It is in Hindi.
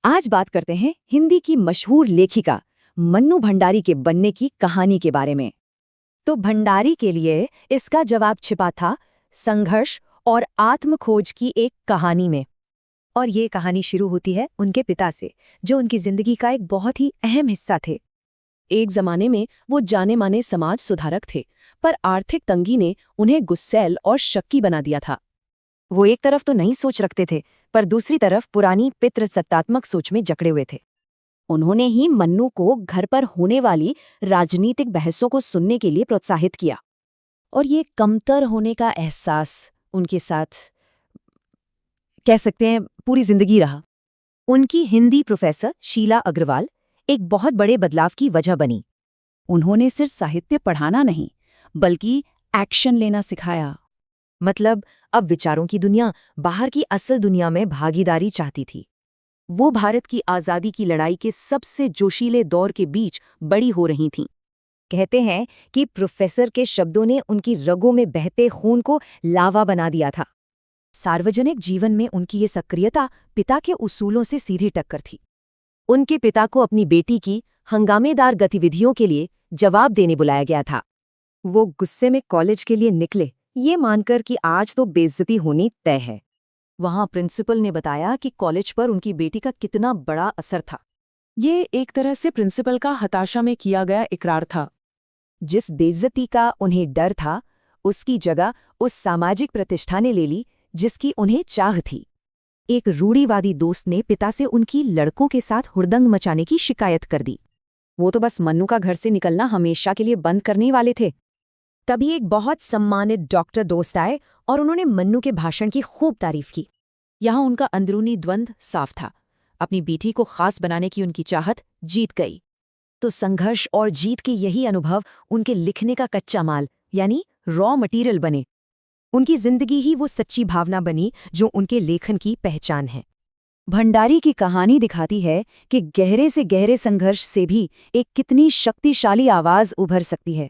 आज बात करते हैं हिंदी की मशहूर लेखिका मन्नू भंडारी के बनने की कहानी के बारे में। तो भंडारी के लिए इसका जवाब छिपा था संघर्ष और आत्मखोज की एक कहानी में। और ये कहानी शुरू होती है उनके पिता से, जो उनकी जिंदगी का एक बहुत ही अहम हिस्सा थे। एक जमाने में वो जाने माने समाज सुधारक थे, पर आर्थिक तंगी ने उन्हें गुस्सैल और शक्की बना दिया था। वो एक तरफ तो नहीं सोच रखते थे, पर दूसरी तरफ पुरानी पितृसत्तात्मक सोच में जकड़े हुए थे। उन्होंने ही मन्नू को घर पर होने वाली राजनीतिक बहसों को सुनने के लिए प्रोत्साहित किया, और ये कमतर होने का एहसास उनके साथ, कह सकते हैं, पूरी जिंदगी रहा। उनकी हिंदी प्रोफेसर शीला अग्रवाल एक बहुत बड़े बदलाव की वजह बनी। उन्होंने सिर्फ साहित्य पढ़ाना नहीं, बल्कि एक्शन लेना सिखाया। मतलब अब विचारों की दुनिया बाहर की असल दुनिया में भागीदारी चाहती थी। वो भारत की आज़ादी की लड़ाई के सबसे जोशीले दौर के बीच बड़ी हो रही थीं। कहते हैं कि प्रोफेसर के शब्दों ने उनकी रगों में बहते खून को लावा बना दिया था। सार्वजनिक जीवन में उनकी ये सक्रियता पिता के उसूलों से सीधी टक्कर थी। उनके पिता को अपनी बेटी की हंगामेदार गतिविधियों के लिए जवाब देने बुलाया गया था। वो गुस्से में कॉलेज के लिए निकले, ये मानकर कि आज तो बेइज्जती होनी तय है। वहां प्रिंसिपल ने बताया कि कॉलेज पर उनकी बेटी का कितना बड़ा असर था। ये एक तरह से प्रिंसिपल का हताशा में किया गया इकरार था। जिस बेइज्जती का उन्हें डर था, उसकी जगह उस सामाजिक प्रतिष्ठा ने ले ली जिसकी उन्हें चाह थी। एक रूढ़िवादी दोस्त ने पिता से उनकी लड़कों के साथ हुड़दंग मचाने की शिकायत कर दी। वो तो बस मन्नू का घर से निकलना हमेशा के लिए बंद करने वाले थे। तभी एक बहुत सम्मानित डॉक्टर दोस्त आए और उन्होंने मन्नू के भाषण की खूब तारीफ की। यहाँ उनका अंदरूनी द्वंद्व साफ था। अपनी बेटी को खास बनाने की उनकी चाहत जीत गई, तो संघर्ष और जीत के यही अनुभव उनके लिखने का कच्चा माल, यानी रॉ मटेरियल बने। उनकी जिंदगी ही वो सच्ची भावना बनी जो उनके लेखन की पहचान है। भंडारी की कहानी दिखाती है कि गहरे से गहरे संघर्ष से भी एक कितनी शक्तिशाली आवाज उभर सकती है।